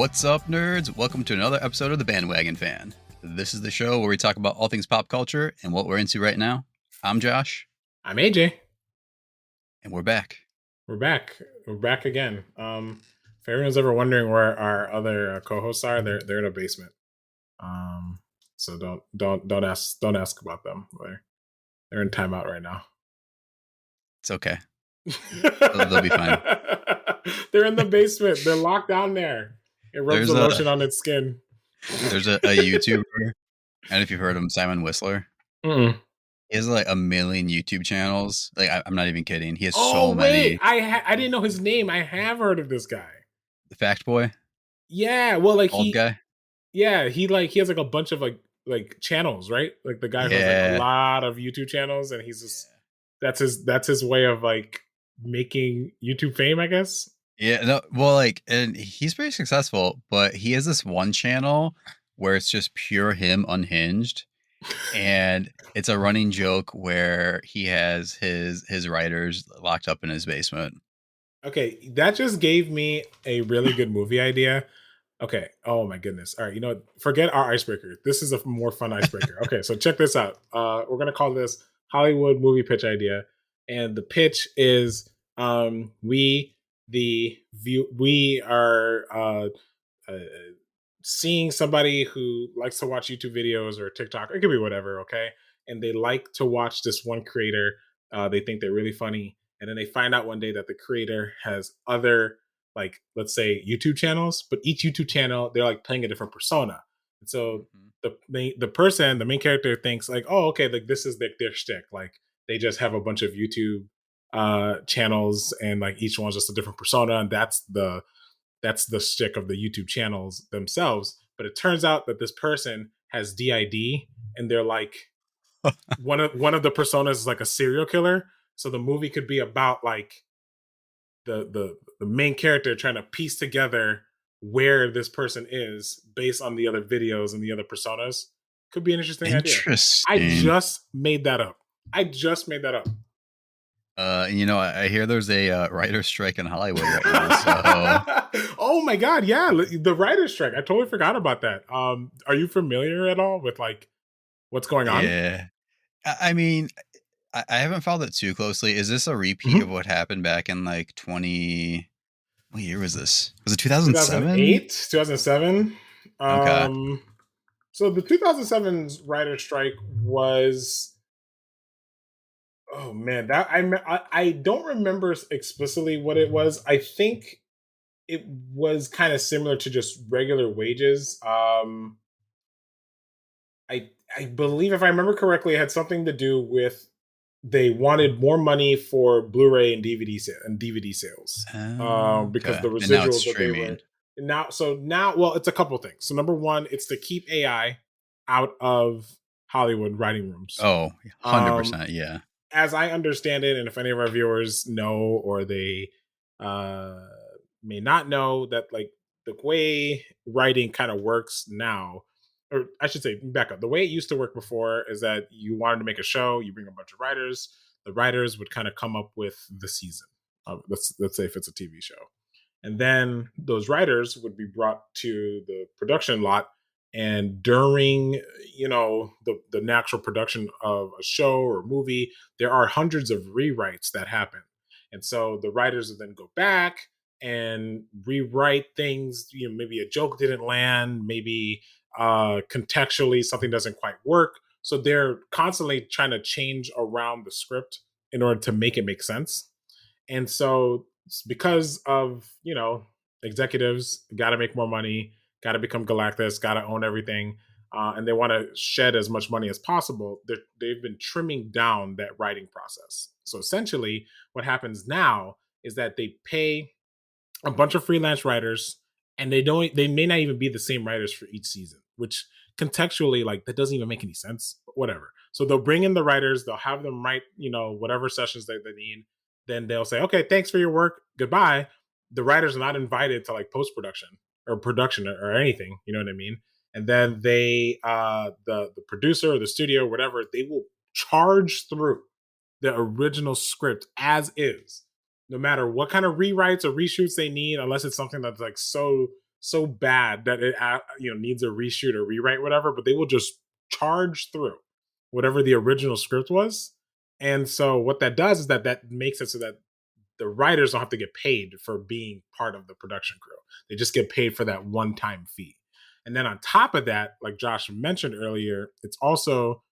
What's up, nerds? Welcome to another episode of The Bandwagon Fan. This is the show where we talk about all things pop culture and what we're into right now. I'm Josh. I'm AJ. And we're back. We're back. We're back again. If everyone's ever wondering where our other co-hosts are, they're in a basement. So don't ask about them. They're in timeout right now. It's okay. They'll be fine. They're in the basement. They're locked down there. It rubs the lotion on its skin. There's a YouTuber. I don't know if you've heard of him, Simon Whistler. Mm-mm. He has like 1 million YouTube channels. Like I'm not even kidding. He has so many. I didn't know his name. I have heard of this guy. The Fact Boy. Yeah, well, like old guy. Yeah, he has like a bunch of like channels, right? Like the guy who has like a lot of YouTube channels, and he's just that's his way of like making YouTube fame, I guess. Yeah, no, well, like, and he's pretty successful, but he has this one channel where it's just pure him unhinged, and it's a running joke where he has his writers locked up in his basement. Okay, that just gave me a really good movie idea. Okay, oh my goodness. All right, you know what? Forget our icebreaker. This is a more fun icebreaker. Okay, so check this out. We're gonna call this Hollywood movie pitch idea, and the pitch is we are seeing somebody who likes to watch YouTube videos or TikTok, or it could be whatever, okay? And they like to watch this one creator. They think they're really funny, and then they find out one day that the creator has other, like, let's say YouTube channels, but each YouTube channel they're like playing a different persona. And so the main character thinks like, oh, okay, like this is their shtick. Like they just have a bunch of YouTube channels, and like each one's just a different persona, and that's the shtick of the YouTube channels themselves. But it turns out that this person has DID, and they're like one of the personas is like a serial killer. So the movie could be about like the main character trying to piece together where this person is based on the other videos and the other personas. Could be an interesting idea. I just made that up. You know, I hear there's a writer's strike in Hollywood right now. So. Oh my God, yeah, the writer's strike. I totally forgot about that. Are you familiar at all with like what's going on? Yeah, I mean, I haven't followed it too closely. Is this a repeat of what happened back in like 20? What year was this? Was it 2007? 2008, 2007. Okay. So the 2007 writer's strike was. Oh man, that I don't remember explicitly what it was. I think it was kind of similar to just regular wages. I believe, if I remember correctly, it had something to do with they wanted more money for Blu-ray and DVD sales because the residuals that they were now. Well, it's a couple things. So number one, it's to keep AI out of Hollywood writing rooms. Oh, 100%, yeah. As I understand it, and if any of our viewers know or they may not know, that like the way writing kind of works now, or I should say, back up. The way it used to work before is that you wanted to make a show, you bring a bunch of writers. The writers would kind of come up with the season. Let's say if it's a TV show, and then those writers would be brought to the production lot. And during, you know, the natural production of a show or movie, there are hundreds of rewrites that happen. And so the writers will then go back and rewrite things. You know, maybe a joke didn't land, maybe contextually something doesn't quite work. So they're constantly trying to change around the script in order to make it make sense. And so because of, you know, executives got to make more money, got to become Galactus, got to own everything, and they want to shed as much money as possible, they've been trimming down that writing process. So essentially, what happens now is that they pay a bunch of freelance writers, and they may not even be the same writers for each season, which contextually, like, that doesn't even make any sense, but whatever. So they'll bring in the writers, they'll have them write, you know, whatever sessions they need. Then they'll say, okay, thanks for your work, goodbye. The writers are not invited to like post-production or production or anything, you know what I mean? And then they, the producer or the studio, whatever, they will charge through the original script as is, no matter what kind of rewrites or reshoots they need, unless it's something that's like so so bad that it needs a reshoot or rewrite, whatever. But they will just charge through whatever the original script was. And so what that does is that makes it so that the writers don't have to get paid for being part of the production crew. They just get paid for that one-time fee. And then on top of that, like Josh mentioned earlier, it's also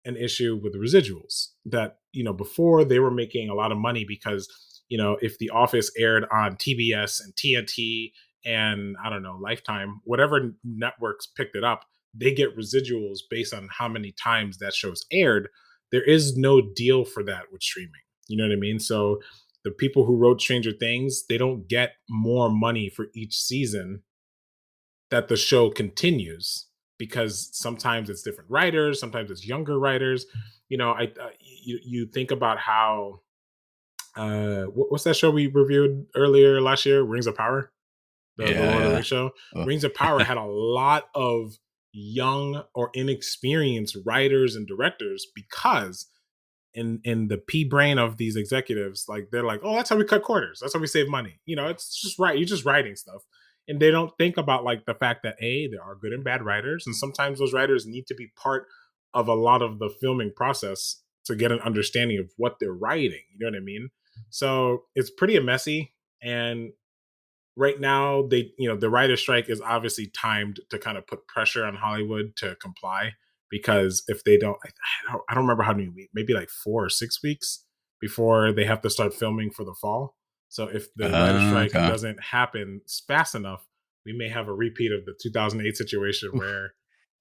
an issue with residuals that, before they were making a lot of money because, if The Office aired on TBS and TNT and I don't know, Lifetime, whatever networks picked it up, they get residuals based on how many times that show's aired. There is no deal for that with streaming. You know what I mean? So the people who wrote Stranger Things, they don't get more money for each season that the show continues because sometimes it's different writers, sometimes it's younger writers. You think about how what's that show we reviewed earlier last year, Rings of Power, the Yeah, Lord of the yeah. Rings show. Oh. Rings of Power had a lot of young or inexperienced writers and directors because in the pea brain of these executives, like they're like, oh, that's how we cut corners. That's how we save money. It's just right. You're just writing stuff. And they don't think about like the fact that there are good and bad writers. And sometimes those writers need to be part of a lot of the filming process to get an understanding of what they're writing. You know what I mean? So it's pretty messy. And right now the writer strike is obviously timed to kind of put pressure on Hollywood to comply because if they don't, I don't remember how many weeks, maybe like 4 or 6 weeks before they have to start filming for the fall. So if the writer strike Okay. doesn't happen fast enough, we may have a repeat of the 2008 situation Oof. where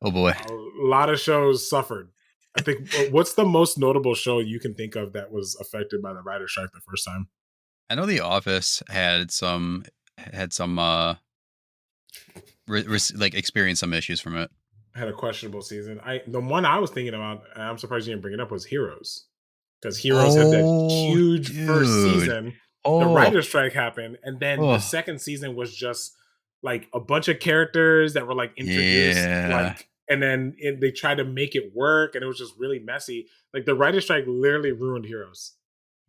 Oh boy. a lot of shows suffered. I think what's the most notable show you can think of that was affected by the writer strike the first time? I know The Office had some like experienced some issues from it. Had a questionable season. The one I was thinking about, and I'm surprised you didn't bring it up, was Heroes, because Heroes had that Oh, huge first dude. season. The Oh, writer's strike happened, and then the oh, second season was just like a bunch of characters that were like introduced, yeah. like, and then they tried to make it work, and it was just really messy. Like the writer's strike literally ruined Heroes.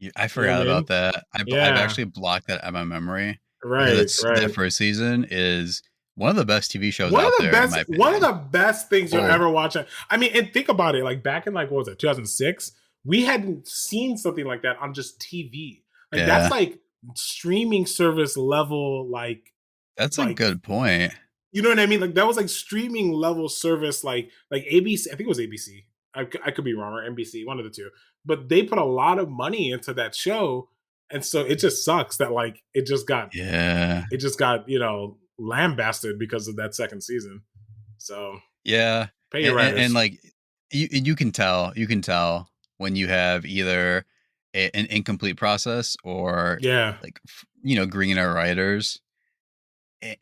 I You know what forgot I about mean? that. I've Yeah. actually blocked that out of my memory because Right. that Right. first season is one of the best TV shows out there, in my One of opinion. the best things you'll Oh, ever watch. I mean, and think about it. Like back in like what was it, 2006? We hadn't seen something like that on just TV. Like that's yeah. like streaming service level. That's a Like good point. you know what I mean? Like that was like streaming level service. Like ABC. I think it was ABC. I could be wrong, or NBC, one of the two. But they put a lot of money into that show, and so it just sucks that like Yeah. it just got lambasted because of that second season. So Yeah. pay your And writers. like you can tell when you have either an incomplete process or Yeah, like greener writers.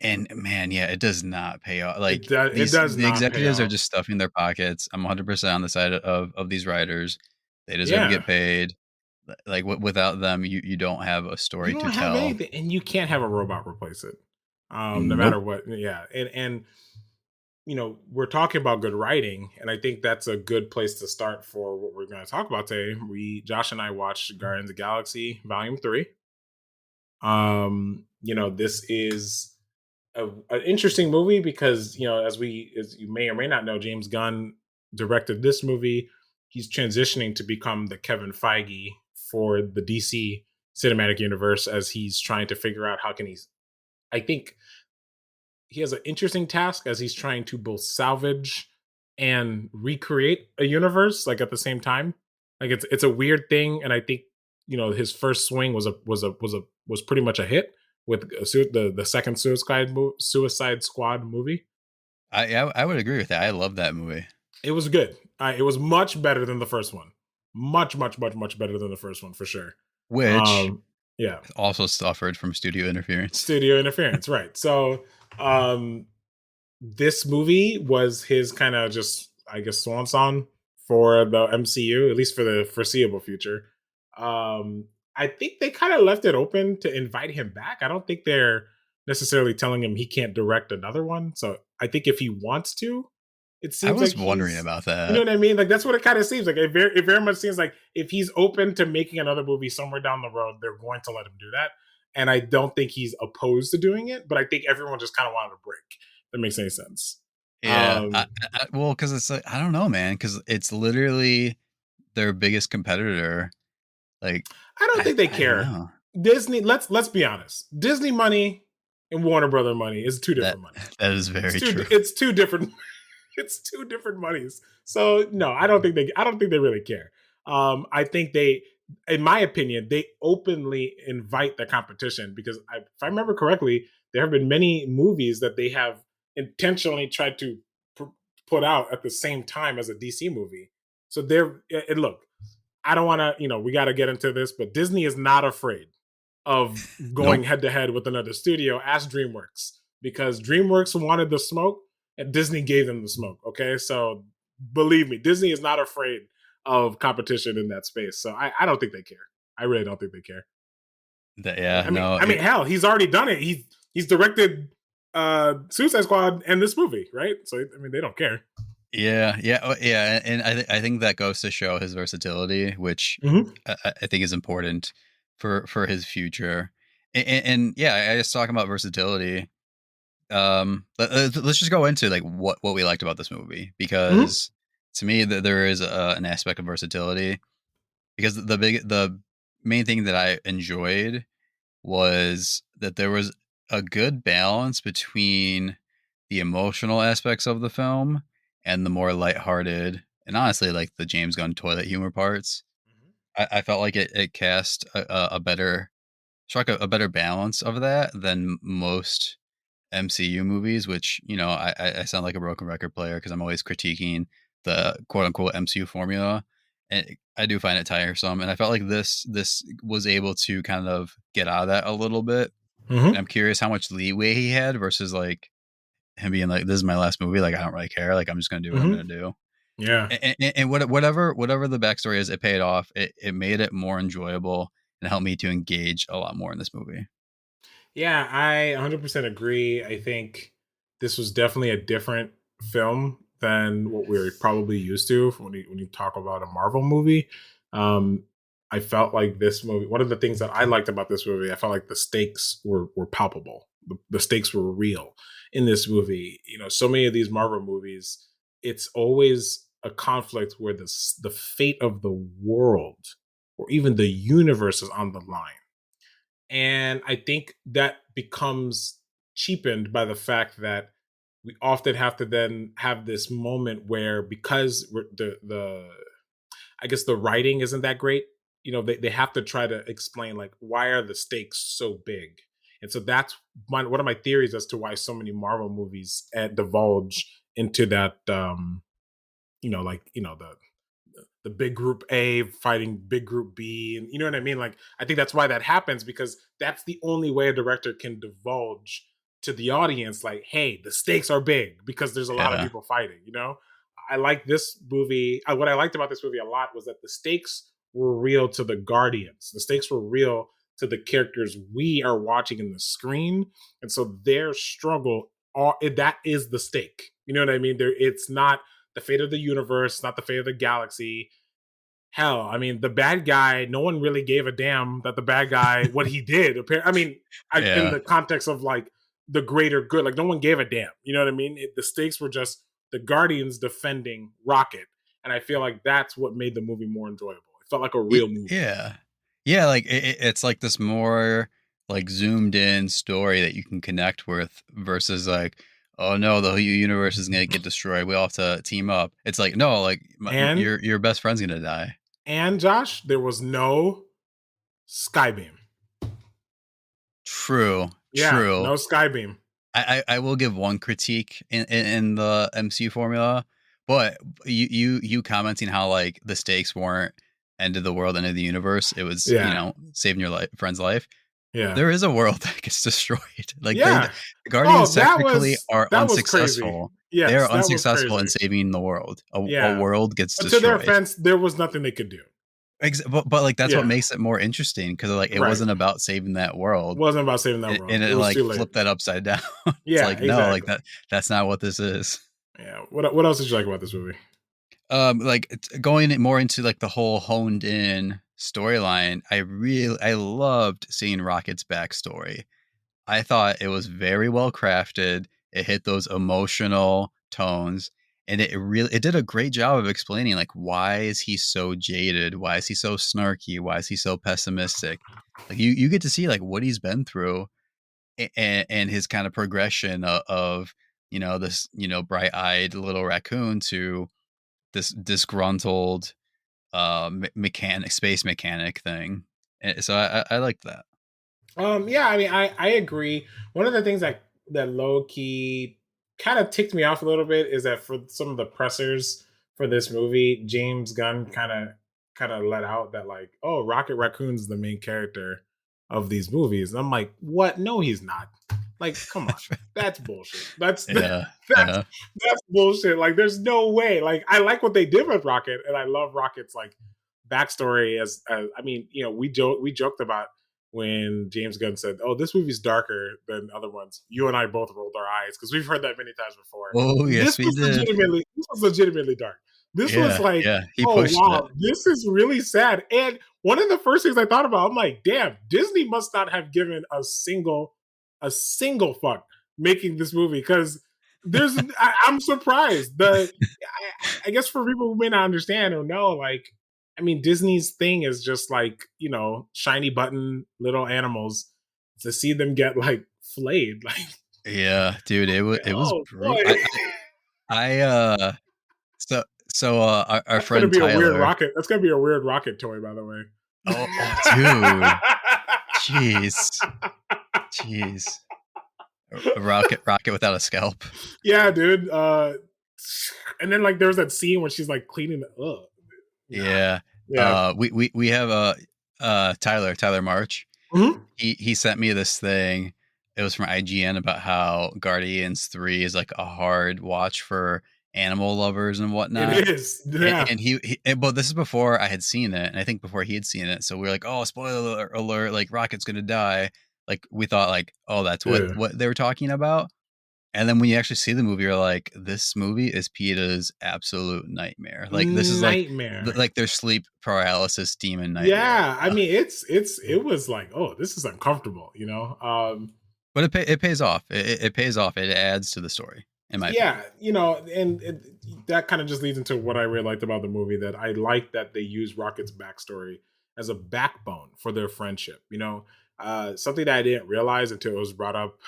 And man, yeah, it does not pay off. Like it does the not pay executives are off. just stuffing their pockets. I'm 100% on the side of these writers. They deserve to Yeah, get paid. Like without them, you don't have a you story to don't have tell. anything, and you can't have a robot replace it. No matter Nope. what. Yeah, and we're talking about good writing, and I think that's a good place to start for what we're going to talk about today. Josh and I watched Guardians of the Galaxy Volume 3. This is an interesting movie because as you may or may not know, James Gunn directed this movie. He's transitioning to become the Kevin Feige for the DC cinematic universe as he's trying to figure out how can he. I think he has an interesting task as he's trying to both salvage and recreate a universe like at the same time. Like it's a weird thing, and I think his first swing was pretty much a hit with the second Suicide Squad movie. I would agree with that. I love that movie, It was good. It was much better than the first one. Much, much, much, much better than the first one for sure. which Um, yeah, also suffered from studio interference. studio interference, right? So, this movie was his kind of just, I guess, swan song for the MCU, at least for the foreseeable future. I think they kind of left it open to invite him back. I don't think they're necessarily telling him he can't direct another one. So I think if he wants to, it I seems like was wondering he's, about you know that. what I mean? Like that's what it kind of seems like. It very much seems like if he's open to making another movie somewhere down the road, they're going to let him do that. and I don't think he's opposed to doing it, but I think everyone just kind of wanted a break. That makes any sense. Yeah. Um, Well, because it's like I don't know, man, because it's literally their biggest competitor. Like I don't think they I don't care. know Disney, let's be honest. Disney money and Warner Brother money is two that different money. that is It's very two true. it's two different it's two different monies. So no, I don't think they really care. I think they, in my opinion, they openly invite the competition because if I remember correctly, there have been many movies that they have intentionally tried to put out at the same time as a DC movie. So they're and look, I don't want to, we got to get into this, but Disney is not afraid of going Nope. head to head with another studio. Ask DreamWorks because DreamWorks wanted the smoke and Disney gave them the smoke. Okay, so believe me, Disney is not afraid of competition in that space. So I don't think they care. I really don't think they care. Yeah, no, I mean, hell, he's already done it. He's directed Suicide Squad and this movie, right? So I mean, they don't care. yeah, and I think that goes to show his versatility, which Mm-hmm. I think is important for his future. And yeah, I just talking about versatility. Let's just go into like what we liked about this movie Mm-hmm. because to me there is an aspect of versatility because the main thing that I enjoyed was that there was a good balance between the emotional aspects of the film and the more lighthearted and honestly like the James Gunn toilet humor parts. I felt like it cast a better struck a better balance of that than most MCU movies, which I sound like a broken record player because I'm always critiquing the quote unquote MCU formula, and I do find it tiresome. And I felt like this was able to kind of get out of that a little bit. And Mm-hmm. I'm curious how much leeway he had versus like him being like, "This is my last movie. Like I don't really care. Like I'm just gonna do what I'm Mm-hmm. gonna do." Yeah. And whatever the backstory is, it paid off. It made it more enjoyable and helped me to engage a lot more in this movie. Yeah, I 100% agree. I think this was definitely a different film than what we're probably used to when you talk about a Marvel movie. Um, I felt like this movie. One of the things that I liked about this movie, I felt like the stakes were palpable. The stakes were real in this movie. So many of these Marvel movies, it's always a conflict where the fate of the world or even the universe is on the line, and I think that becomes cheapened by the fact that we often have to then have this moment where because the I guess the writing isn't that great, they have to try to explain like why are the stakes so big. And so that's one of my theories as to why so many Marvel movies divulge into that the big group A fighting big group B. And you know what I mean? Like, I think that's why that happens because that's the only way a director can divulge to the audience, like, hey, the stakes are big because there's a lot of Yeah, people fighting. I like this movie. What I liked about this movie a lot was that the stakes were real to the Guardians, the stakes were real to the characters we are watching in the screen. And so their struggle, that is the stake. You know what I mean? It's not the fate of the universe, not the fate of the galaxy. Hell, I mean, the bad guy, no one really gave a damn that the bad guy, what he did. I mean, in yeah. the context of like the greater good, like no one gave a damn. You know what I mean? The stakes were just the Guardians defending Rocket. And I feel like that's what made the movie more enjoyable. It felt like a real movie. Yeah. Yeah, like it's like this more like zoomed in story that you can connect with versus like, oh no, the whole universe is gonna get destroyed. We all have to team up. It's like no, like And your best friend's gonna die. Josh, there was no Skybeam. True, Yeah, true. no Skybeam. I will give one critique in the MCU formula, but you commenting how like the stakes weren't end of the world, end of the universe. It was Yeah, saving your friend's life. yeah, There is a world that gets destroyed. Like the yeah. Guardians Oh, technically are that was crazy. unsuccessful. They are Yes, that was unsuccessful in crazy. saving the world. A Yeah. world gets To their destroyed. offense, there was nothing they could do. But like that's what Yeah, makes it more interesting because like it right. wasn't about saving that world, Wasn't about saving that world. and It it was like too late. flipped that upside down. It's Yeah, like no, like exactly. that's not what this is. Yeah. What else did you like about this movie? Like going more into like the whole honed in storyline, I loved seeing Rocket's backstory. I thought it was very well crafted. It hit those emotional tones, and it did a great job of explaining like why is he so jaded? Why is he so snarky? Why is he so pessimistic? Like you get to see like what he's been through, and his kind of progression of this bright-eyed little raccoon to this disgruntled space mechanic thing. And so I liked that. Yeah, I mean, I agree. One of the things that low key kind of ticked me off a little bit is that for some of the pressers for this movie, James Gunn kind of let out that like, oh, Rocket Raccoon's the main character of these movies, and I'm like, what? No, he's not. Like, come on, that's bullshit. That's Yeah. that's bullshit. Like, there's no way. Like, I like what they did with Rocket, and I love Rocket's like backstory. As I mean, we joked about when James Gunn said, "Oh, this movie's darker than other ones." You and I both rolled our eyes because we've heard that many times before. Oh, yes, we did. This was legitimately dark. This was Yeah, like, yeah, he oh pushed it. wow, this is really sad. And one of the first things I thought about, I'm like, damn, Disney must not have given a single fuck making this movie because I'm surprised. I guess for people who may not understand or know, like, I mean, Disney's thing is just like, shiny button little animals to see them get like flayed. Like, Yeah, dude, it was oh boy. brutal. I so our That's gonna friend be a weird Tyler. rocket. That's gonna be a weird rocket toy, by the way. Oh, dude, jeez, jeez, a rocket without a scalp. Yeah, dude. And then like there's that scene where she's like cleaning the nah. Yeah. Yeah. We have Tyler March. Mhm. He sent me this thing. It was from IGN about how Guardians 3 is like a hard watch for animal lovers and whatnot. It is. Yeah. But this is before I had seen it, and I think before he had seen it. So we were like, "Oh, spoiler alert! Like Rocket's gonna die." Like we thought, like, "Oh, that's what Yeah. what they were talking about." And then when you actually see the movie, you're like, "This movie is PETA's absolute nightmare." Like this is Nightmare. like their sleep paralysis demon nightmare. Yeah. I mean, it was like, oh, this is uncomfortable. But it pays off. It pays off. It adds to the story, in my opinion. Yeah, and that kind of just leads into what I really liked about the movie. That I like that they use Rocket's backstory as a backbone for their friendship. Something that I didn't realize until it was brought up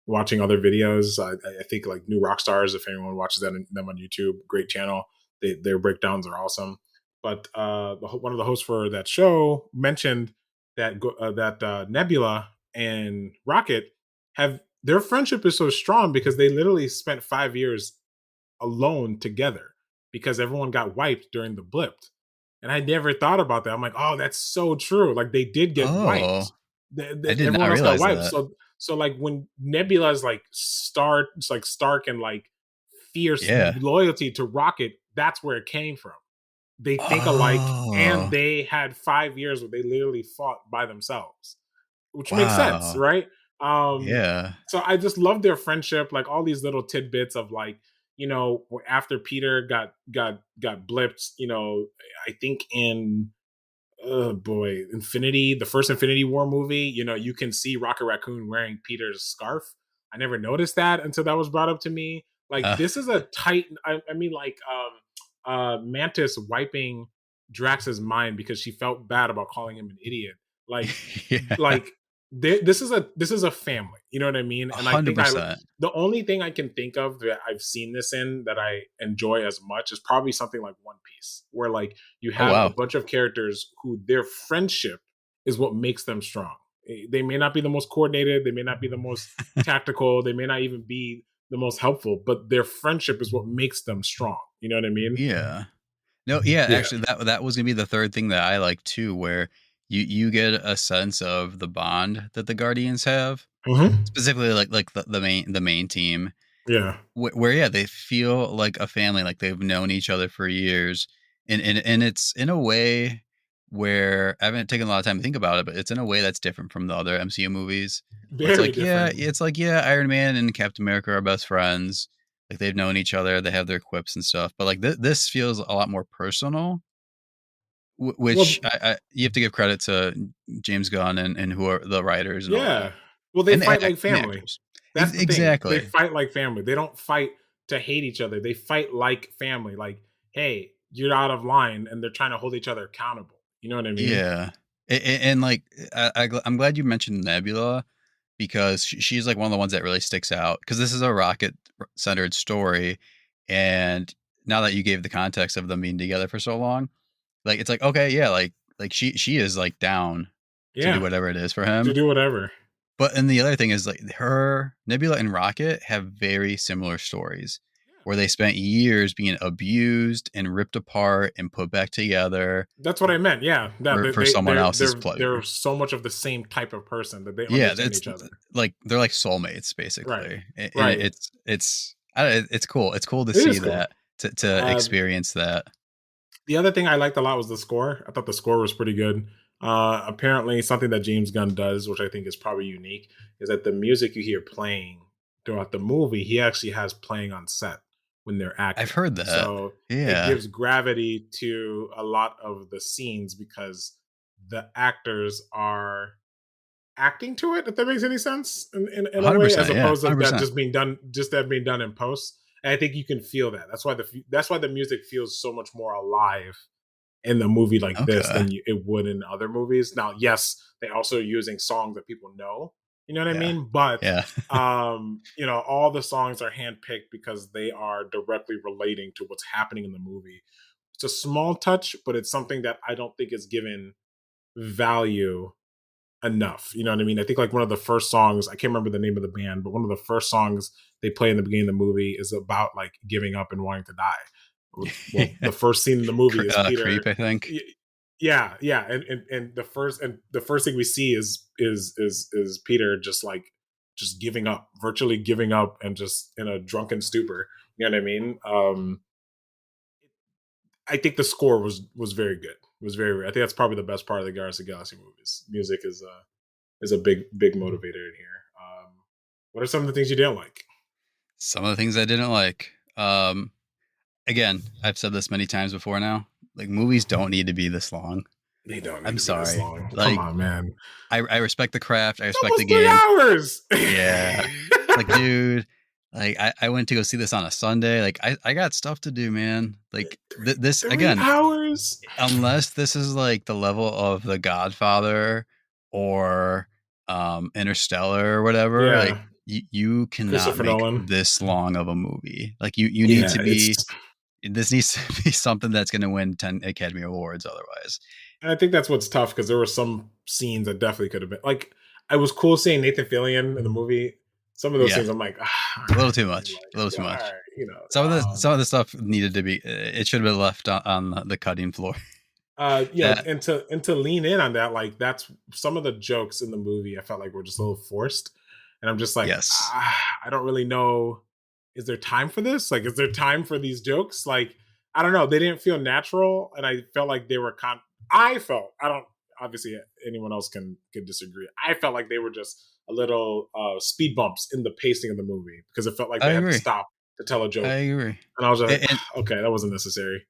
watching other videos. I think like New Rock Stars, if anyone watches them on YouTube, great channel. Their breakdowns are awesome. But one of the hosts for that show mentioned that Nebula and Rocket have their friendship is so strong because they literally spent 5 years alone together because everyone got wiped during the blip. And I never thought about that. I'm like, oh, that's so true. Like they did get Oh, wiped. I did not Everyone else got realize wiped. that. So like when Nebula's like it's like Stark and like fierce Yeah. loyalty to Rocket, that's where it came from. They think alike, and Oh, they had 5 years where they literally fought by themselves, which makes sense, wow. right? Yeah. So I just love their friendship, like all these little tidbits of like, after Peter got blipped, I think in oh boy, the first Infinity War movie, you can see Rocket Raccoon wearing Peter's scarf. I never noticed that until that was brought up to me. Like Uh, this is a tight. I mean, like Mantis wiping Drax's mind because she felt bad about calling him an idiot. Like, yeah. like this is a family. You know what I mean? And I think 100%. the only thing I can think of that I've seen this in that I enjoy as much is probably something like One Piece, where like you Oh, have a wow. bunch of characters who their friendship is what makes them strong. They may not be the most coordinated, they may not be the most tactical, they may not even be the most helpful, but their friendship is what makes them strong. You know what I mean? Yeah. No, yeah, Yeah. actually that was gonna be the third thing that I like too, where you get a sense of the bond that the Guardians have, Hmm. specifically like the main team, Yeah. where yeah, they feel like a family, like they've known each other for years, and it's in a way where I haven't taken a lot of time to think about it, but it's in a way that's different from the other MCU movies, where Very different. it's like yeah, Iron Man and Captain America are best friends, like they've known each other, they have their quips and stuff, but like this feels a lot more personal. which Well, you have to give credit to James Gunn and who are the writers and all that, yeah. Well, they and fight like and the family. actors. That's the thing. They Exactly. fight like family. They don't fight to hate each other. They fight like family. Like, hey, you're out of line, and they're trying to hold each other accountable. You know what I mean? Yeah, and like I'm glad you mentioned Nebula because she's like one of the ones that really sticks out because this is a rocket centered story, and now that you gave the context of them being together for so long, like it's like okay, yeah, like she is like down to do Yeah, whatever it is for to him. do whatever. But and the other thing is like her Nebula and Rocket have very similar stories Yeah. where they spent years being abused and ripped apart and put back together That's what I meant. Yeah, that for someone else's they're pleasure. so much of the same type of person that they Yeah, understand that's each other. like they're like soulmates Right. basically, and Right. it's I don't know, it's cool. It's cool to It see is cool. that to Uh, experience that. the other thing I liked a lot was the score. I thought the score was pretty good. Apparently, something that James Gunn does, which I think is probably unique, is that the music you hear playing throughout the movie, he actually has playing on set when they're I've acting. heard that. So it Yeah, gives gravity to a lot of the scenes because the actors are acting to it, if that makes any sense in a way, as 100%. Yeah, opposed to that 100%. just being done, just that being done in post. And I think you can feel that. That's why the music feels so much more alive in the movie like this Okay. than it would in other movies. Now, yes, they also using songs that people know, you know what I Yeah, mean? But yeah. all the songs are handpicked because they are directly relating to what's happening in the movie. It's a small touch, but it's something that I don't think is given value enough. You know what I mean? I think like one of the first songs, I can't remember the name of the band, but one of the first songs they play in the beginning of the movie is about like giving up and wanting to die. Well, the first scene in the movie is Peter. Creep, I think. Yeah, yeah, and the first thing we see is Peter just like just giving up, virtually giving up, and just in a drunken stupor. You know what I mean? I think the score was very good. Was very. I think that's probably the best part of the Guardians of the Galaxy movies. Music is a big motivator in here. What are some of the things you didn't like? Some of the things I didn't like. Again, I've said this many times before now. Like movies don't need to be this long. They don't need I'm to be this sorry. long. Come Like on, man. I respect the craft. I It's respect the almost three game. hours. Yeah. Like, dude, like I went to go see this on a Sunday. Like I got stuff to do, man. Like this Three again, hours. unless this is like the level of The Godfather or Interstellar or whatever, like Yeah, you cannot Christopher make Nolan. this long of a movie. Like you need Yeah, to it's. be this needs to be something that's going to win 10 Academy Awards otherwise. I think that's what's tough because there were some scenes that definitely could have been like. I was cool seeing Nathan Fillion in the movie. Some of those Yeah, things, I'm like, all a little right, too man, much. A little like, too all much. right, Some of the stuff needed to be it should have been left on the cutting floor. That and to lean in on that, like that's some of the jokes in the movie I felt like were just a little forced. And I'm just like, yes. I don't really know. Is there time for this? Like, is there time for these jokes? Like, I don't know. They didn't feel natural, and I felt like they were I felt I don't obviously anyone else can disagree. I felt like they were just a little speed bumps in the pacing of the movie because it felt like I they had to agree. stop to tell a I joke, agree. and I was like, And okay, that wasn't necessary.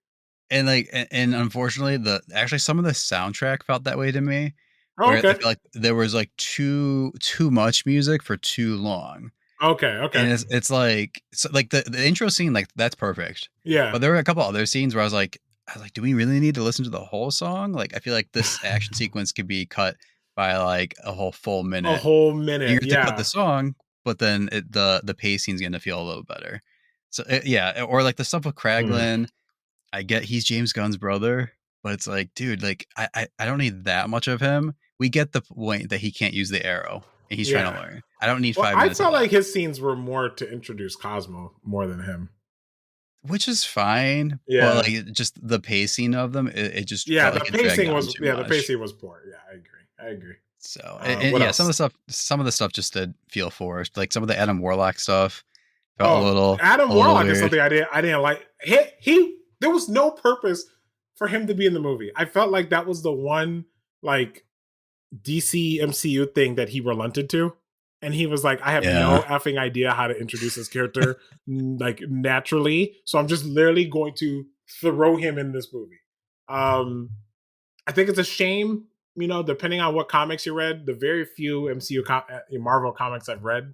like and unfortunately the actually some of the soundtrack felt that way to me Oh, where I okay, feel like there was like too much music for too long. okay, And okay, it's like so like the intro scene like that's perfect. yeah. But there were a couple other scenes where I was like, do we really need to listen to the whole song? Like I feel like this action sequence could be cut by like a whole full A minute. whole You minute, have to cut the yeah, song, but then the pacing's gonna feel a little better. So yeah, or like the stuff with mm, Kraglin. I get he's James Gunn's brother, but it's like, dude, like I don't need that much of him. We get the point that he can't use the arrow and he's trying to yeah. learn. I don't need Well, 5 I minutes of felt that. like his scenes were more to introduce Cosmo more than him. Which is fine, but Yeah, like just the pacing of them, it just yeah. felt like it dragged on too The much. pacing was poor. Yeah, I agree. I agree. So What yeah, else? some of the stuff just did feel forced. Like some of the Adam Warlock stuff felt Oh, a Adam little Warlock is weird. something I didn't like. He there was no purpose for him to be in the movie. I felt like that was the one like DC MCU thing that he relented to. And he was like, I have no Yeah. effing idea how to introduce this character like naturally. So I'm just literally going to throw him in this movie. Um I think it's a shame, depending on what comics you read. The very few Marvel comics I've read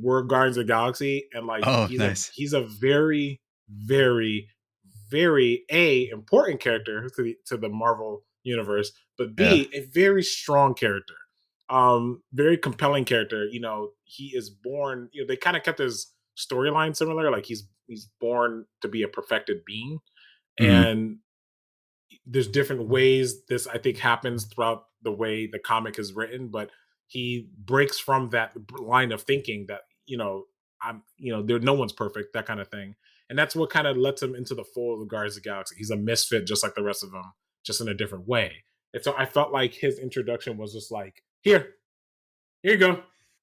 were Guardians of the Galaxy, and like Oh, nice. he's a very, very, very important character to the Marvel universe, but Yeah. B, a very strong character, very compelling character. He is born. They kind of kept his storyline similar. Like he's born to be a perfected being, Mhm. and there's different ways this I think happens throughout the way the comic is written, but he breaks from that line of thinking that there no one's perfect, that kind of thing, and that's what kind of lets him into the fold of the Guardians of the Galaxy. He's a misfit just like the rest of them, just in a different way. And so I felt like his introduction was just like, here you go,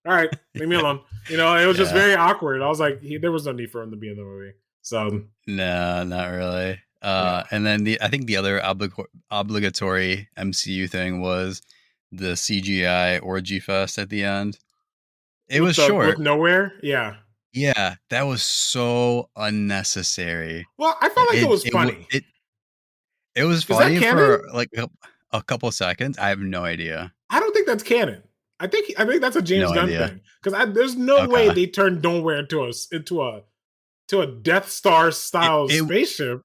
all right, leave me Yeah. alone. It was just Yeah. very awkward. I was like, there was no need for him to be in the movie. So No, not really. yeah. And then I think the other obligatory MCU thing was the CGI orgy fest at the end. It was With short. nowhere, yeah. Yeah, that was so unnecessary. Well, I felt Like like it it was it w- funny. it was Is that funny canon? for like a couple seconds. I have no idea. I don't think that's canon. I think that's a James No Gunn idea. thing, because there's no way Okay. they turned nowhere into a Death Star It style it spaceship.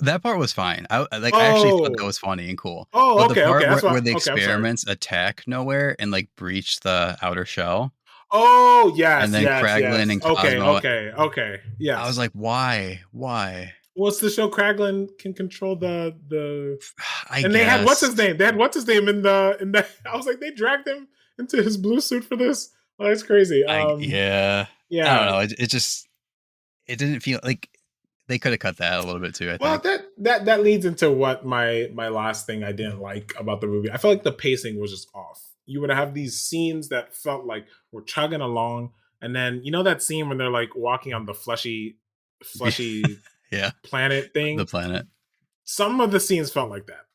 that part was fine. I actually thought that Oh, was funny and cool. oh, But the okay, okay. part That's where what. the Okay, I'm sorry. experiments attack nowhere and like breach the outer shell, Oh, and yes, then yes, Kraglin yes. and Okay, Cosmo, okay, okay. I was Yes. like, why? Why? What's the show? Kraglin can control the. I And they had what's his guess. name? They had what's his name in the. I was like, they dragged him into his blue suit for this. Oh, that's crazy. Yeah. I don't Yeah. know. It just it didn't feel like they could have cut that a little bit too, I Well, think. that leads into what my last thing I didn't like about the movie. I felt like the pacing was just off. You would have these scenes that felt like we're chugging along, and then that scene when they're like walking on the fleshy Yeah. planet The thing. planet. Some of the scenes felt like that,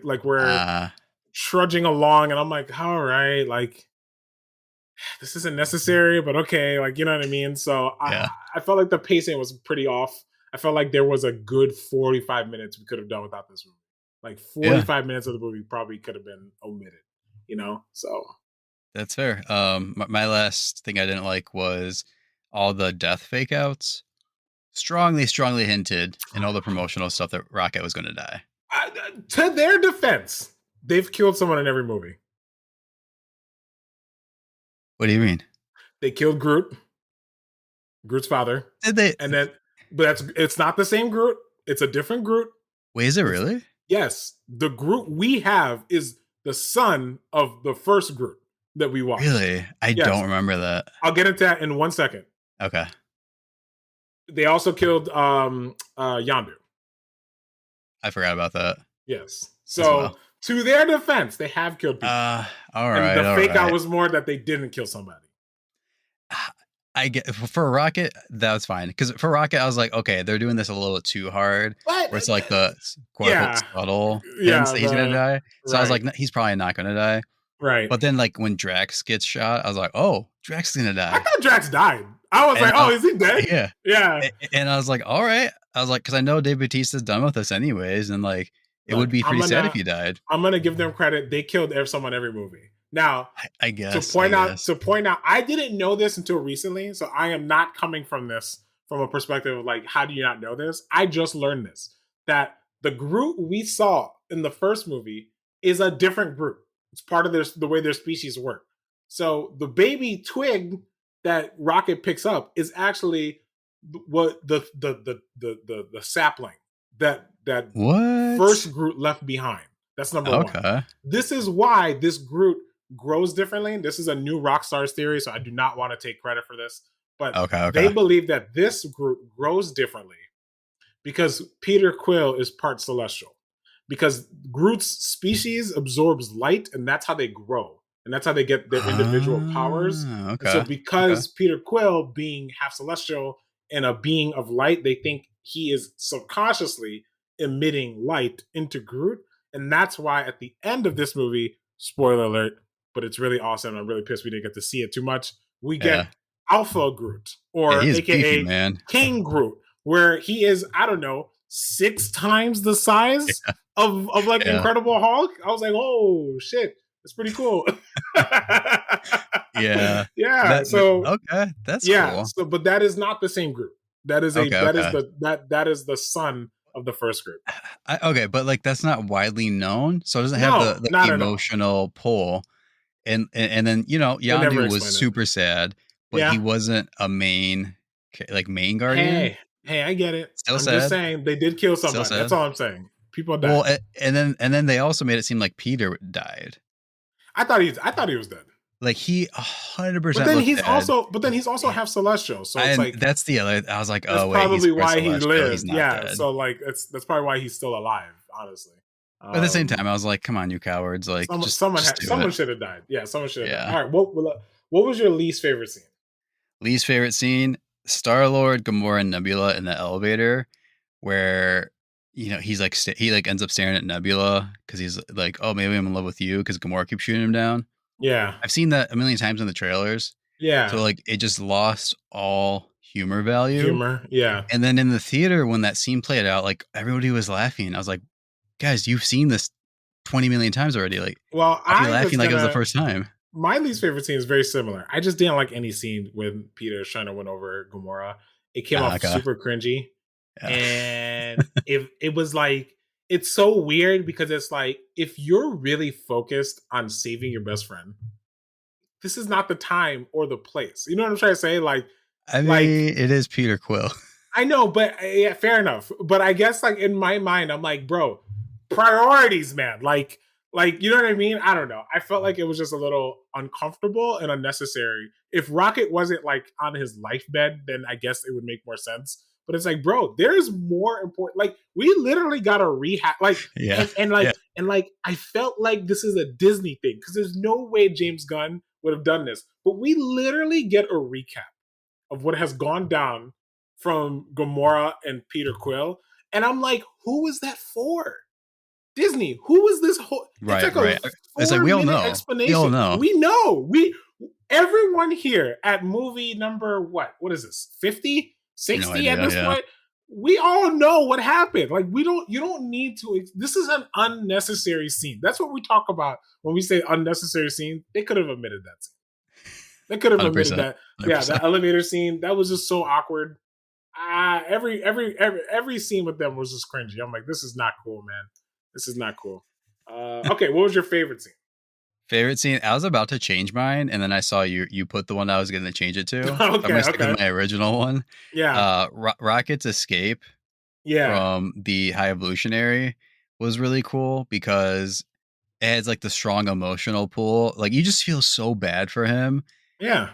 like we're Uh trudging along, and I'm like, all right, like this isn't necessary, but okay, like you know what I mean. So yeah. I felt like the pacing was pretty off. I felt like there was a good 45 minutes we could have done without this movie. Like Yeah. 45 minutes of the movie probably could have been omitted. So That's fair. My last thing I didn't like was all the death fake outs. Strongly hinted in all the promotional stuff that Rocket was going to die. to their defense, they've killed someone in every movie. What do you mean? They killed Groot's father, Did they? and then but it's not the same Groot. It's a different Groot. Wait, is it It's really? Yes, the Groot we have is the son of the first Groot that we watched. Really? I don't Yes, remember that. I'll get into that in 1 second. Okay. They also killed Yondu. I forgot about that Yes. as well. So to their defense, they have killed people, All and the right, all fake out right. was more that they didn't kill somebody. I get for Rocket, that was fine. Because for Rocket, I was like, okay, they're doing this a little too hard. But Where it's like the quote unquote yeah, subtle hints yeah, that he's gonna the die. So I was right, like, he's probably not gonna die. right. But then like when Drax gets shot, I was like, oh, Drax is gonna I die. thought Drax died. I was And like, oh, is he dead? yeah. Yeah. And I was like, all right. I was like, because I know Dave Bautista's done with us anyways, and like it would Look, be I'm pretty sad if gonna he died. I'm gonna give them credit. They killed someone every movie. Now, I to guess. I point out guess. to point out, I didn't know this until recently, so I am not coming from this from a perspective of like, how do you not know this? I just learned this, that the Groot we saw in the first movie is a different Groot. It's part of the way their species work. So the baby twig that Rocket picks up is actually what the sapling that What? first Groot left behind. That's number one. Okay. This is why this Groot grows differently. This is a new Rockstar's theory, so I do not want to take credit for this. But Okay. they Okay. believe that this Groot grows differently because Peter Quill is part celestial. Because Groot's species absorbs light, and that's how they grow. And that's how they get their individual powers. And so, Okay. Okay. because Peter Quill, being half celestial and a being of light, they think he is subconsciously emitting light into Groot. And that's why at the end of this movie, spoiler alert, but it's really awesome. I'm really pissed we didn't get to see it too much. We Yeah. get Alpha Groot, Yeah. or He is beefy, AKA man. King Groot, where he is, I don't know, 6 times the size of like Yeah. Incredible Hulk. I was like, oh shit, that's pretty cool. Yeah. Yeah. So Okay, that's yeah. cool. So, but that is not the same group. Okay, okay. That is the son of the first group. Okay, but like that's not widely known, so it doesn't have No, the not at all. emotional pull. And then They never Yondu was explain it. super sad, but he Yeah. wasn't a main guardian. Hey, I get it. Still I'm just sad, saying they did kill still somebody. That's sad. all I'm saying. People Well, died. and then they also made it seem like Peter died. I thought he was dead. Like he 100% looked dead. But then he's also half celestial. So it's And like that's the other. I was like, that's oh wait, he's probably part why he celestial. He's lived. not Yeah. dead. So like that's probably why he's still alive, honestly. But at the same time, I was like, come on, you cowards! Like, just do it. Someone should have died. Yeah, someone should have died. Yeah. All right, what was your least favorite scene? Least favorite scene: Star Lord, Gamora, and Nebula in the elevator, where he's like he like ends up staring at Nebula because he's like, oh, maybe I'm in love with you because Gamora keeps shooting him down. Yeah. I've seen that a million times in the trailers, so Yeah. like it just lost all humor value. Humor. Yeah. And then in the theater, when that scene played out, like everybody was laughing. I was like, guys, you've seen this 20 million times already. Like, Well, why are you I was laughing like it was the gonna first time? my least favorite scene is very similar. I just didn't like any scene when Peter is trying to win over Gamora. It came Ah, off okay. super cringy. Yeah. And it was like it's so weird because it's like if you're really focused on saving your best friend, this is not the time or the place. You know what I'm trying to say? I Like mean, it is Peter Quill. I know, but yeah, fair enough. But I guess like in my mind, I'm like, bro, priorities, man. Like you know what I mean? I don't know. I felt like it was just a little uncomfortable and unnecessary. If Rocket wasn't like on his life bed, then I guess it would make more sense. But it's like, bro, there's more important. Like we literally got a rehab. Like Yeah. like Yeah. and like I felt like this is a Disney thing because there's no way James Gunn would have done this. But we literally get a recap of what has gone down from Gamora and Peter Quill. And I'm like, who is that for? Disney, who is this whole it's Right. like a Right. It's like we all 4 minute know. We all explanation. know. We know. We everyone here at movie number what is this? 50? No 60 at idea. this Yeah. point? We all know what happened. Like you don't need to this is an unnecessary scene. That's what we talk about when we say unnecessary scene. They could have omitted that scene. They could have omitted 100%. that. Yeah, 100%. that elevator scene, that was just so awkward. Every scene with them was just cringy. I'm like, this is not cool, man. This is not cool. Okay, what was your favorite scene? Favorite scene? I was about to change mine, and then I saw you put the one I was going to change it to. So I'm going Okay, to stick okay. with my original one. Yeah, Rocket's escape yeah, from the High Evolutionary was really cool because it has like the strong emotional pull. Like you just feel so bad for him yeah,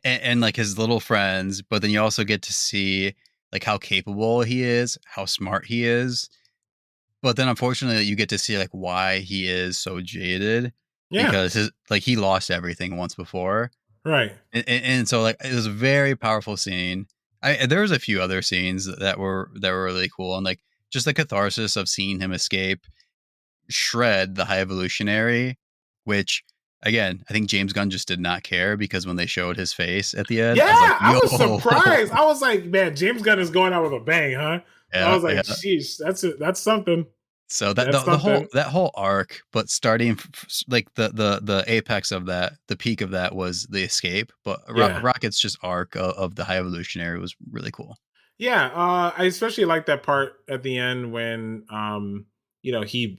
and like his little friends, but then you also get to see like how capable he is, how smart he is. But then unfortunately you get to see like why he is so jaded yeah. because his like he lost everything once before. Right. And so like it was a very powerful scene. There was a few other scenes that were really cool and like just the catharsis of seeing him escape, shred the High Evolutionary, which again I think James Gunn just did not care because when they showed his face at the end, Yeah, I was like, I was yo, surprised. I was like, man, James Gunn is going out with a bang, huh? I yeah, was like, yeah. sheesh, that's it. That's something. So that That's the whole something. that whole arc, but starting like the apex of that, the peak of that was the escape. But Yeah. Rocket's just arc of the High Evolutionary was really cool. Yeah, I especially like that part at the end when he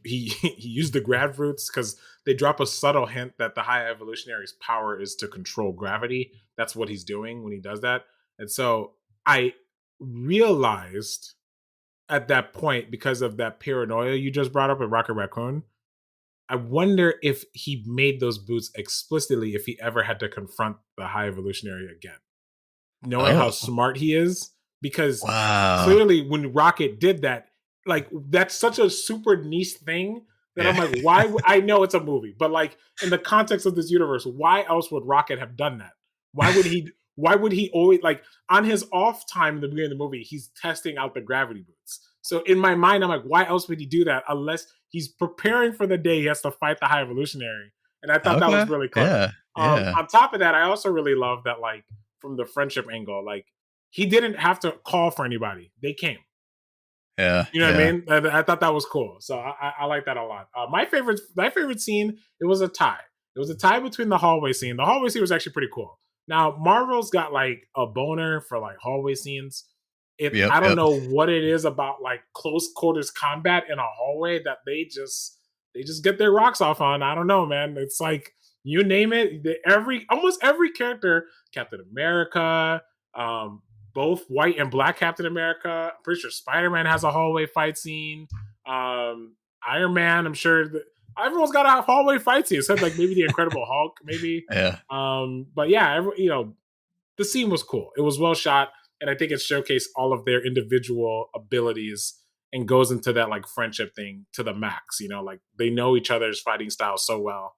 used the grav roots because they drop a subtle hint that the high evolutionary's power is to control gravity. That's what he's doing when he does that. And so I realized at that point because of that paranoia you just brought up with Rocket Raccoon, I wonder if he made those boots explicitly if he ever had to confront the high evolutionary again knowing how Oh smart he is because wow, clearly when Rocket did that, like that's such a super niche thing that I'm yeah, like, why? I know it's a movie, but like in the context of this universe, why else would Rocket have done that? Why would he? Why would he always like on his off time in the beginning of the movie? He's testing out the gravity boots. So in my mind, I'm like, why else would he do that unless he's preparing for the day he has to fight the High Evolutionary? And I thought that okay, was really clever. yeah, yeah, On top of that, I also really love that like from the friendship angle, like he didn't have to call for anybody; they came. Yeah, You know what I yeah, mean? I thought that was cool. So I like that a lot. My favorite scene, it was a tie. It was a tie between the hallway scene. The hallway scene was actually pretty cool. Now Marvel's got like a boner for like hallway scenes. yep, I don't yep. know what it is about like close quarters combat in a hallway that they just get their rocks off on. I don't know, man. It's like you name it, almost every character, Captain America, um, both white and black Captain America. I'm pretty sure Spider Man has a hallway fight scene. Iron Man, I'm sure that everyone's got a hallway fight scene, except like maybe the Incredible Hulk, maybe. Yeah, But yeah, the scene was cool. It was well shot, and I think it showcased all of their individual abilities and goes into that like friendship thing to the max. Like they know each other's fighting style so well.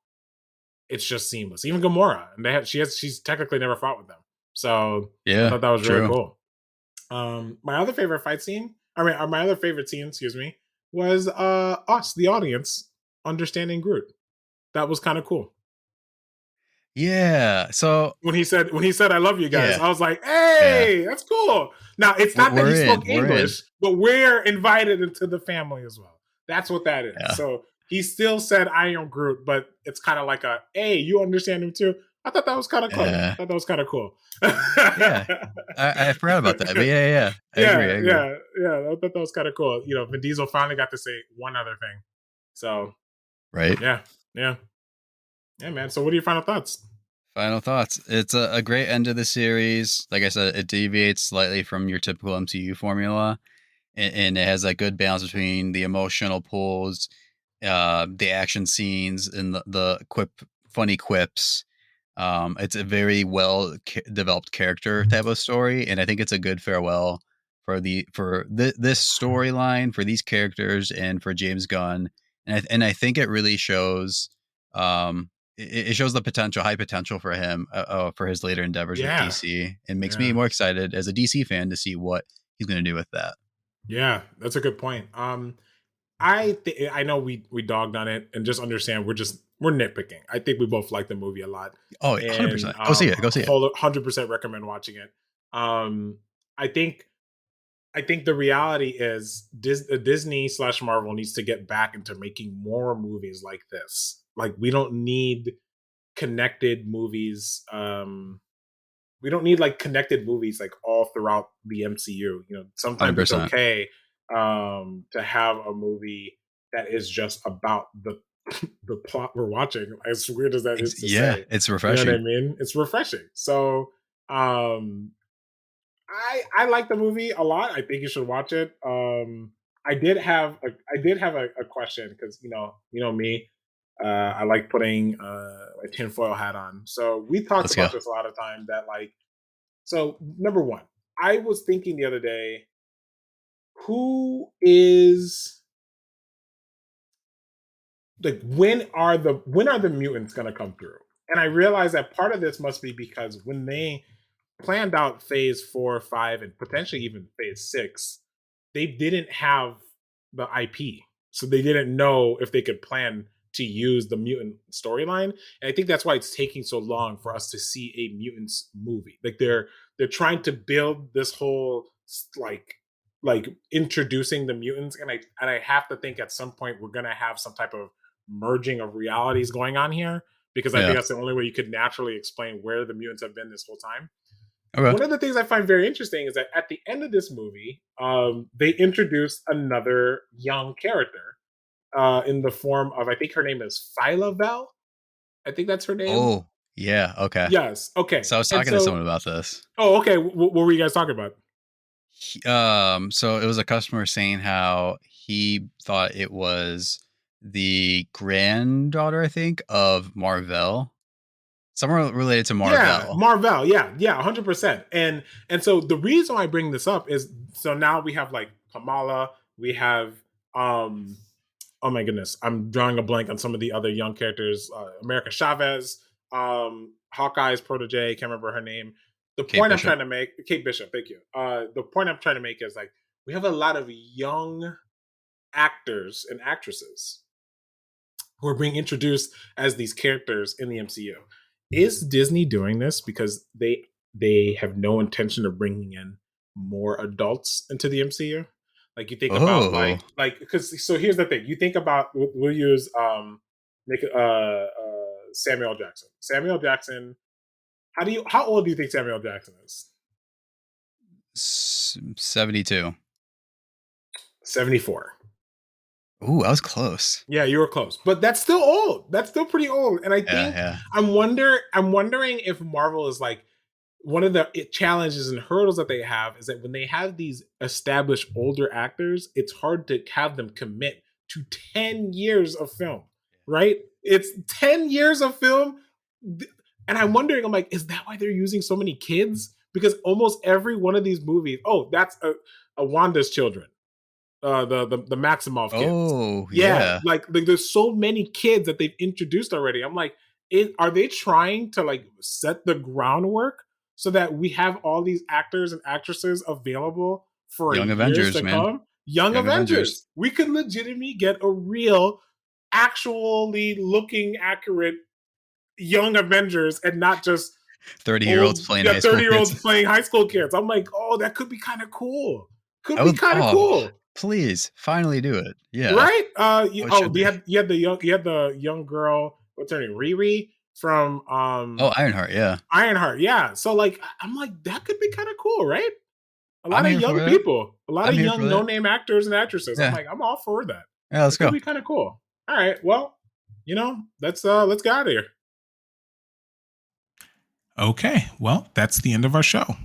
It's just seamless. Even Gamora, and she's technically never fought with them, so I yeah. thought that was really True. cool. My other favorite fight scene, I mean, my other favorite scene, excuse me, was us, the audience, understanding Groot. That was kind of cool. Yeah. So When he said I love you guys, yeah, I was like, yeah. hey, that's cool. Now it's We're, not that he we're in. spoke We're in. English, but we're invited into the family as well. That's what that is. Yeah, So he still said I am Groot, but it's kind of like a hey, you understand him too. I thought that was kind of clever. I yeah, thought that was kind of cool. yeah. I forgot about that, but yeah, yeah, yeah. I agree. Yeah, I agree. yeah, yeah. I thought that was kind of cool. Vin Diesel finally got to say one other thing. So Right. yeah, yeah, yeah, man. So what are your final thoughts? Final thoughts. It's a great end to the series. Like I said, it deviates slightly from your typical MCU formula, and it has a good balance between the emotional pulls, the action scenes, and the funny quips. It's a very well developed character type of story, and I think it's a good farewell for this storyline, for these characters, and for James Gunn. And I think it really shows. It shows the potential, high potential for him, for his later endeavors with Yeah, DC, and makes me yeah, more excited as a DC fan to see what he's going to do with that. yeah. That's a good point. I know we dogged on it, and just understand we're nitpicking. I think we both like the movie a lot, Oh, and 100%. Go see it. Go see it. 100% recommend watching it. Um, I think I think the reality is Disney slash Marvel needs to get back into making more movies like this. Like we don't need connected movies. We don't need like connected movies like all throughout the MCU. Sometimes it's 100%. okay to have a movie that is just about the the plot we're watching. As weird as that is to Yeah, say, it's you know what I refreshing. mean? It's refreshing. So um I like the movie a lot. I think you should watch it. I did have a question because me. I like putting a tinfoil hat on. So we talked Let's go. about this a lot of time. That like, so number one, I was thinking the other day, who is like, when are the mutants going to come through? And I realized that part of this must be because when they planned out phase 4, 5, and potentially even phase 6, they didn't have the IP. So they didn't know if they could plan to use the mutant storyline. And I think that's why it's taking so long for us to see a mutants movie. Like they're trying to build this whole like introducing the mutants, and I have to think at some point we're gonna have some type of merging of realities going on here, because I think Yeah. that's the only way you could naturally explain where the mutants have been this whole time. Okay. One of the things I find very interesting is that at the end of this movie, they introduced another young character in the form of, I think her name is Phyla Val. I think that's her name. Oh, yeah. Okay. Yes. Okay. So I was And talking to so, someone about this. oh, okay. What were you guys talking about? So it was a customer saying how he thought it was the granddaughter, I think, of Marvel. Someone related to Yeah, Marvel. Marvel. Yeah, yeah, 100%. And so the reason I bring this up is, so now we have like Kamala, we have um oh my goodness, I'm drawing a blank on some of the other young characters. America Chavez, Hawkeye's protege, can't remember her name. The Kate point I'm Bishop. trying to make, Kate Bishop, thank you. The point I'm trying to make is like we have a lot of young actors and actresses who are being introduced as these characters in the MCU. Is Disney doing this because they have no intention of bringing in more adults into the MCU? Like you think about Oh, because so here's the thing. You think about we'll use Samuel Jackson. Samuel Jackson. How old do you think Samuel Jackson is? 72. 74. Ooh, I was close. Yeah, you were close, but that's still old. That's still pretty old. And I Yeah, think yeah. I'm wondering if Marvel is like one of the challenges and hurdles that they have is that when they have these established older actors, it's hard to have them commit to 10 years of film, right? It's 10 years of film. And I'm wondering, I'm like, is that why they're using so many kids? Because almost every one of these movies, oh, that's a Wanda's children, the Maximoff kids. Oh, Yeah, yeah. like there's so many kids that they've introduced already. I'm like, are they trying to like set the groundwork so that we have all these actors and actresses available for Young years Avengers, to man. come? Young Young Avengers. Avengers. We could legitimately get a real, actually looking accurate young Avengers and not just 30-year-olds old, playing yeah, high school 30-year-olds kids. playing high school kids. I'm like, oh, that could be kind of cool. Could I be would kind of cool. please, finally do it. Yeah. Right? What should they? You had the young girl. What's her name? Riri from Oh, Ironheart, yeah. Ironheart. Yeah. So like, I'm like, that could be kind of cool, right? A I'm lot of here for young that. people, a lot I'm of here for young no that. name actors and actresses. I'm Yeah. like, I'm all for that. Yeah, let's It could go. be kind of cool. All right. Well, let's get out of here. Okay, well, that's the end of our show.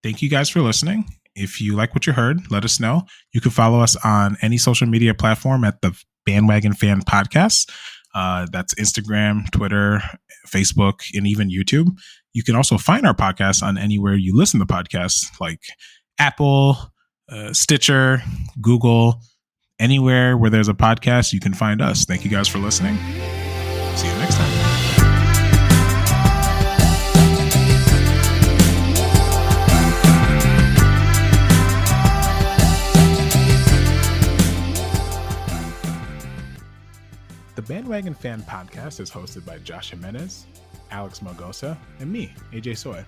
Thank you guys for listening. If you like what you heard, let us know. You can follow us on any social media platform at the Bandwagon Fan Podcast. That's Instagram, Twitter, Facebook, and even YouTube. You can also find our podcast on anywhere you listen to podcasts, like Apple, Stitcher, Google, anywhere where there's a podcast, you can find us. Thank you guys for listening. See you next time. The Bandwagon Fan Podcast is hosted by Josh Jimenez, Alex Margosa, and me, AJ Soy.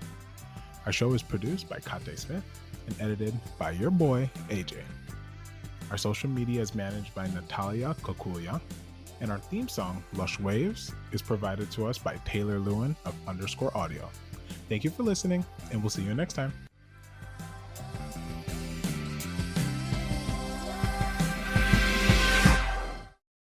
Our show is produced by Kate Smith and edited by your boy, AJ. Our social media is managed by Natalia Kokulia, and our theme song, Lush Waves, is provided to us by Taylor Lewin of _audio. Thank you for listening, and we'll see you next time.